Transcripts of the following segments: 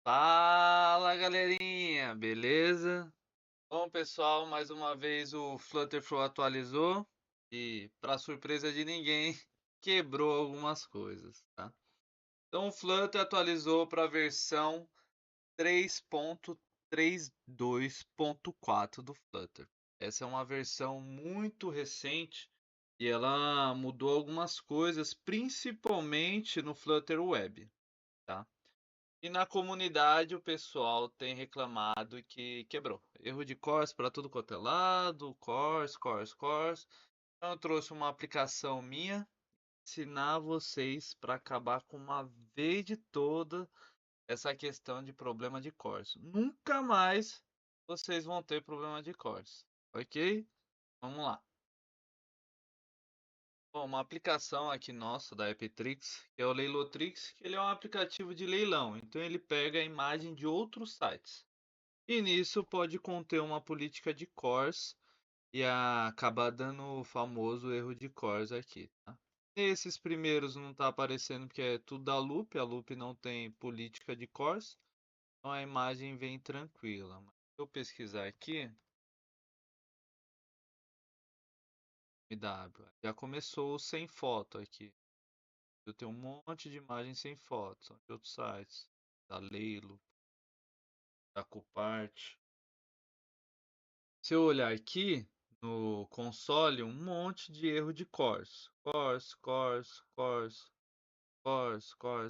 Fala galerinha, beleza? Bom pessoal, mais uma vez o Flutterflow atualizou e, para surpresa de ninguém, quebrou algumas coisas, tá? Então o Flutter atualizou para a versão 3.32.4 do Flutter. Essa é uma versão muito recente e ela mudou algumas coisas, principalmente no Flutter Web, tá? E na comunidade o pessoal tem reclamado que quebrou. Erro de CORS para tudo quanto é lado, CORS. Então eu trouxe uma aplicação minha, ensinar vocês para acabar com uma vez de toda essa questão de problema de CORS. Nunca mais vocês vão ter problema de CORS, ok? Vamos lá. Bom, uma aplicação aqui nossa da Eptrix, que é o Leilotrix, que ele é um aplicativo de leilão, então ele pega a imagem de outros sites. E nisso pode conter uma política de CORS e acabar dando o famoso erro de CORS aqui, tá? Esses primeiros não está aparecendo porque é tudo da Loop, a Loop não tem política de CORS, então a imagem vem tranquila. Mas se eu pesquisar aqui, já começou sem foto aqui. Eu tenho um monte de imagens sem foto, são de outros sites, da Leilo, da Copart. Se eu olhar aqui no console, um monte de erro de cores.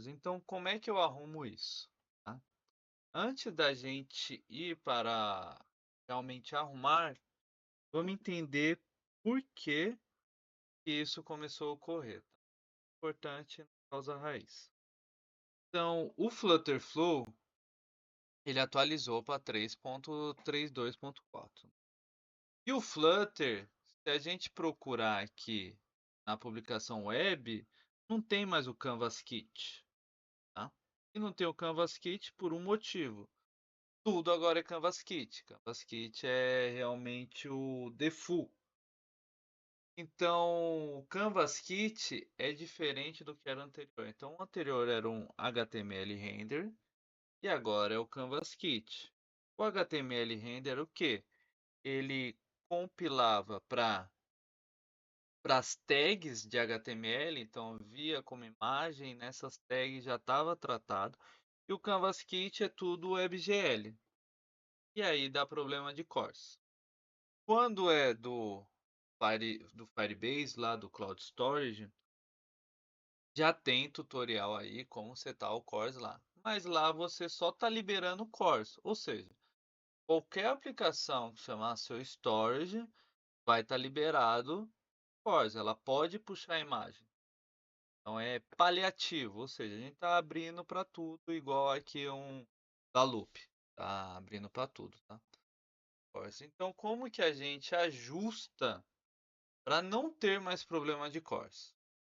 Então, como é que eu arrumo isso? Tá? Antes da gente ir para realmente arrumar, vamos entender por que isso começou a ocorrer. Tá? Importante na causa raiz. Então, o Flutterflow ele atualizou para 3.32.4. E o Flutter, se a gente procurar aqui na publicação web, não tem mais o Canvas Kit, tá? E não tem o Canvas Kit por um motivo. Tudo agora é Canvas Kit. Canvas Kit é realmente o default. Então, o Canvas Kit é diferente do que era anterior. Então, o anterior era um HTML render e agora é o Canvas Kit. O HTML render era o quê? Ele compilava para as tags de HTML, então via como imagem, nessas tags já estava tratado. E o Canvas Kit é tudo WebGL. E aí dá problema de CORS. Quando é do Firebase, lá do Cloud Storage, já tem tutorial aí como setar o CORS lá. Mas lá você só está liberando o CORS, ou seja, qualquer aplicação que chamar seu storage vai estar liberado CORS. Ela pode puxar a imagem. Então é paliativo, ou seja, a gente está abrindo para tudo, igual aqui da Loop. Tá abrindo para tudo, tá? Então, como que a gente ajusta para não ter mais problema de CORS?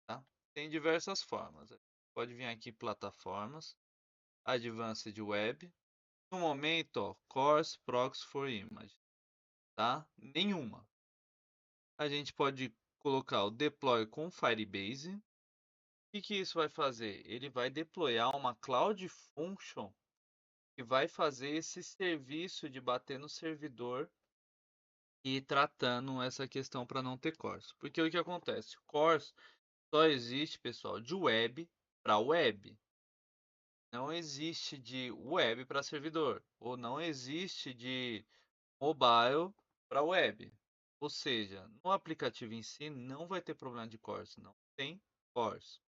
Tá? Tem diversas formas. Pode vir aqui plataformas, Advanced Web. No momento, ó, CORS Proxy for Image, tá? Nenhuma. A gente pode colocar o Deploy com Firebase. O que isso vai fazer? Ele vai deployar uma Cloud Function que vai fazer esse serviço de bater no servidor e ir tratando essa questão para não ter CORS. Porque o que acontece? CORS só existe, pessoal, de web para web. Não existe de web para servidor. Ou não existe de mobile para web. Ou seja, no aplicativo em si não vai ter problema de CORS. Não tem CORS.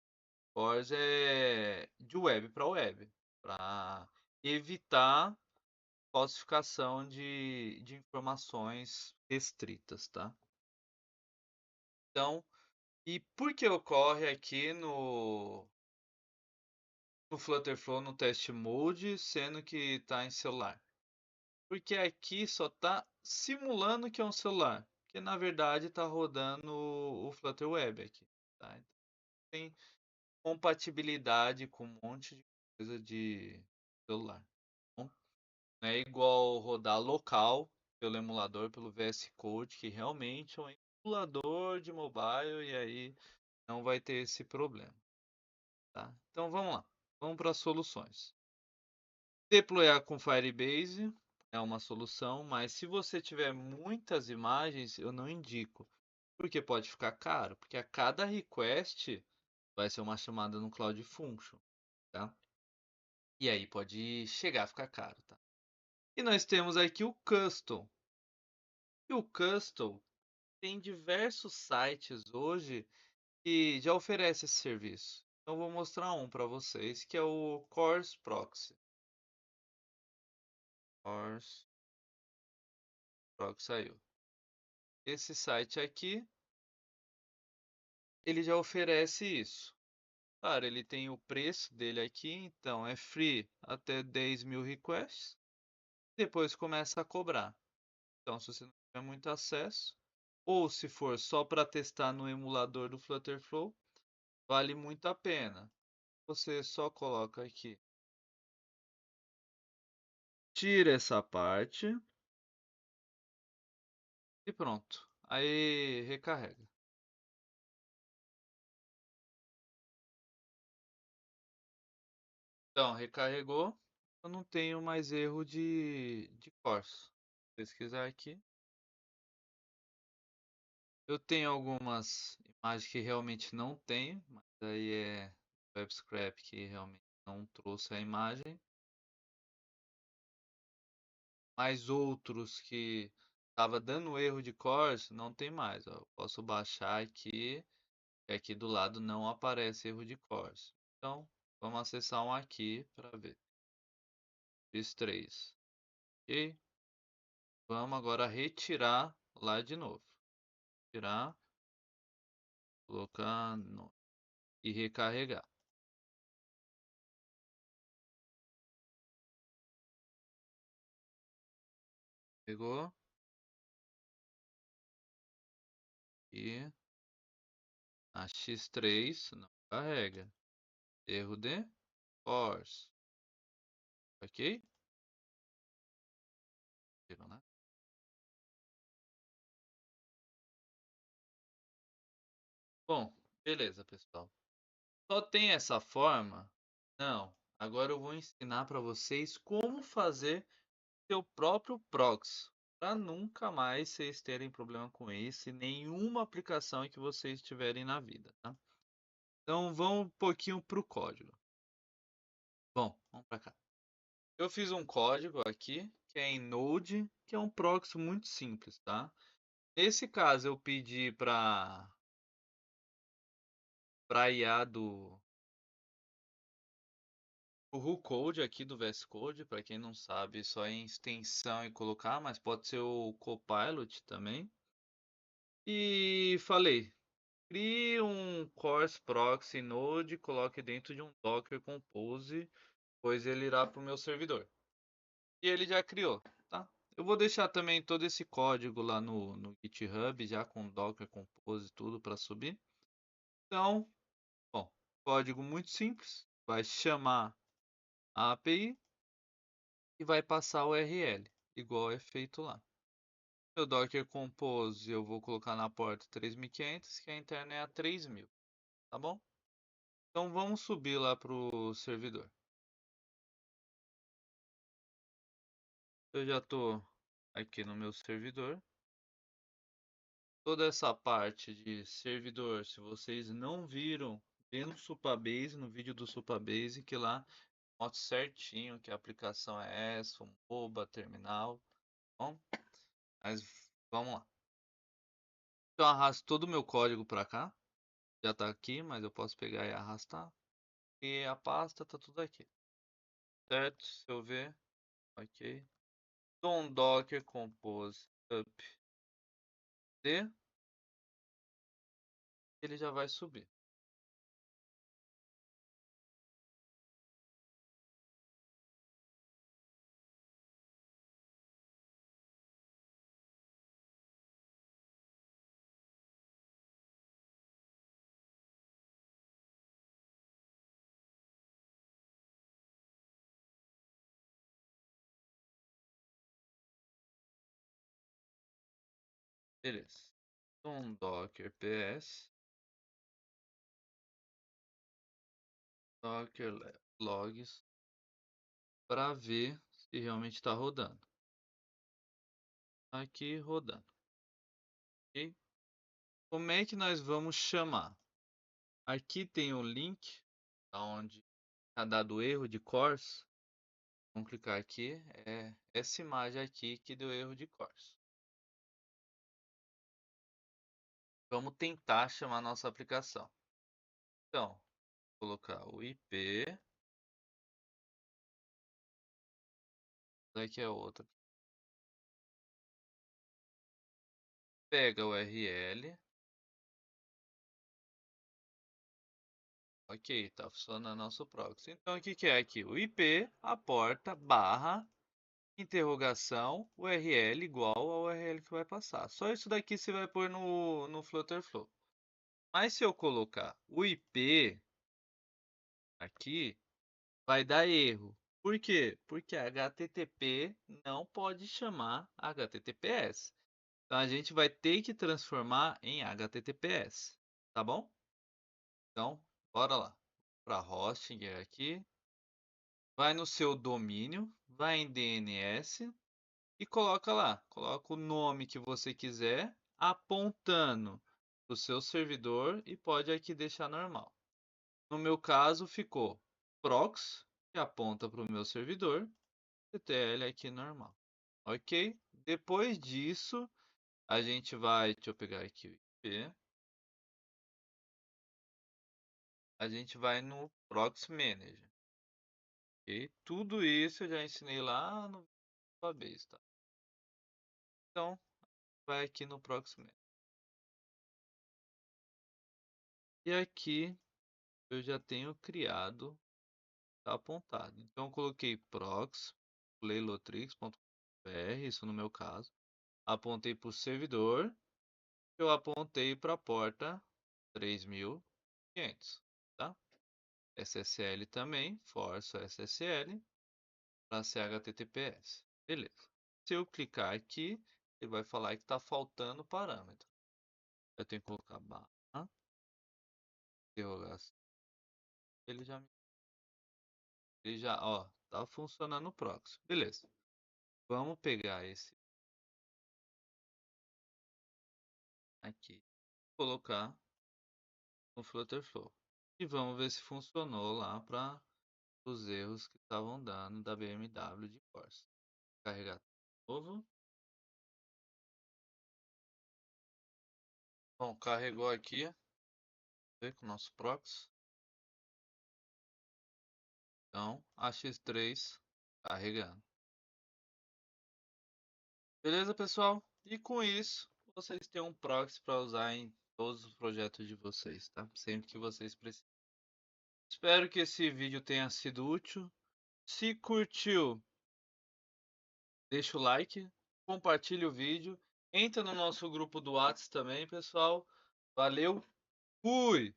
CORS é de web para web. Para evitar falsificação de informações restritas, tá? Então, e por que ocorre aqui no Flutterflow no test mode, sendo que está em celular? Porque aqui só está simulando que é um celular, que na verdade está rodando o Flutter Web aqui, tá? Então, tem compatibilidade com um monte de coisa de celular. Bom, não é igual rodar local pelo emulador, pelo VS Code, que realmente é um emulador de mobile e aí não vai ter esse problema, tá? Então vamos lá, vamos para as soluções. Deployar com Firebase é uma solução, mas se você tiver muitas imagens, eu não indico, porque pode ficar caro, porque a cada request vai ser uma chamada no Cloud Function, tá? E aí pode chegar a ficar caro, tá? E nós temos aqui o Custom. E o Custom tem diversos sites hoje que já oferecem esse serviço. Então vou mostrar um para vocês, que é o Course Proxy. Course Proxy saiu. Esse site aqui, ele já oferece isso. Claro, ele tem o preço dele aqui, então é free até 10.000 requests. Depois começa a cobrar. Então, se você não tiver muito acesso, ou se for só para testar no emulador do Flutterflow, vale muito a pena. Você só coloca aqui, tira essa parte e pronto. Aí recarrega. Então, recarregou. Eu não tenho mais erro de Corsa. Pesquisar aqui. Eu tenho algumas imagens que realmente não tenho, mas aí é WebScrap que realmente não trouxe a imagem. Mas outros que estava dando erro de Corsa, não tem mais. Ó. Eu posso baixar aqui, e aqui do lado não aparece erro de Corsa. Então, vamos acessar um aqui para ver. Fiz 3. Ok? Vamos agora retirar lá de novo. Tirar, colocar e recarregar. Pegou e a X3 não carrega. Erro de force. Ok? Viram, né? Bom, beleza, pessoal. Só tem essa forma? Não. Agora eu vou ensinar para vocês como fazer seu próprio proxy, para nunca mais vocês terem problema com isso e nenhuma aplicação que vocês tiverem na vida, tá? Então vamos um pouquinho para o código. Bom, vamos para cá. Eu fiz um código aqui que é em Node, que é um proxy muito simples, tá? Nesse caso eu pedi para IA do o RuCode aqui do VS Code, para quem não sabe, só em extensão e colocar, mas pode ser o Copilot também. E falei, crie um Course Proxy Node, coloque dentro de um Docker Compose, pois ele irá para o meu servidor. E ele já criou, tá? Eu vou deixar também todo esse código lá no GitHub, já com Docker Compose e tudo para subir. Então, bom, código muito simples, vai chamar a API e vai passar o URL, igual é feito lá. No Docker Compose eu vou colocar na porta 3.500, que a interna é a 3.000, tá bom? Então vamos subir lá para o servidor. Eu já estou aqui no meu servidor. Toda essa parte de servidor, se vocês não viram, vê no Supabase, no vídeo do Supabase, que lá mostra certinho que a aplicação é essa, um MOBA, terminal, tá bom? Mas vamos lá. Então eu arrasto todo o meu código para cá. Já está aqui, mas eu posso pegar e arrastar. E a pasta tá tudo aqui. Certo? Se eu ver, ok. Dom Docker Compose Up D, ele já vai subir. Beleza. Dom Docker PS, Docker logs, para ver se realmente está rodando. Aqui rodando. Ok? Como é que nós vamos chamar? Aqui tem o link onde está dado erro de cores. Vamos clicar aqui. É essa imagem aqui que deu erro de cores. Vamos tentar chamar nossa aplicação. Então, vou colocar o IP. Daqui é outra. Pega o URL. Ok, tá funcionando nosso proxy. Então, o que que é aqui? O IP, a porta, barra, interrogação, URL igual ao URL que vai passar. Só isso daqui você vai pôr no Flutterflow. Mas se eu colocar o IP aqui, vai dar erro. Por quê? Porque HTTP não pode chamar HTTPS. Então a gente vai ter que transformar em HTTPS, tá bom? Então, bora lá. Para hosting aqui, vai no seu domínio, vai em DNS e coloca lá. Coloca o nome que você quiser, apontando para o seu servidor e pode aqui deixar normal. No meu caso ficou prox, que aponta para o meu servidor, TTL aqui normal. Ok? Depois disso, a gente vai, deixa eu pegar aqui o IP, a gente vai no Proxy Manager. Ok? Tudo isso eu já ensinei lá no Base, tá? Então, vai aqui no Proxy Manager. E aqui eu já tenho criado, tá apontado. Então, eu coloquei prox, playlotrix.br, isso no meu caso. Apontei para o servidor, eu apontei para a porta 3500, tá? SSL também, força SSL para ser HTTPS. Beleza. Se eu clicar aqui, ele vai falar que está faltando parâmetro. Eu tenho que colocar barra, interrogação. Ele já, ó, tá funcionando o proxy. Beleza. Vamos pegar esse aqui, colocar no Flutterflow. E vamos ver se funcionou lá para os erros que estavam dando da BMW de Corsa. Carregar de novo. Bom, carregou aqui. Ver com o nosso proxy. Então, a X3 carregando. Beleza, pessoal? E com isso, vocês têm um proxy para usar em todos os projetos de vocês, tá? Sempre que vocês precisarem. Espero que esse vídeo tenha sido útil. Se curtiu, deixa o like, compartilha o vídeo, entra no nosso grupo do WhatsApp também, pessoal. Valeu, fui!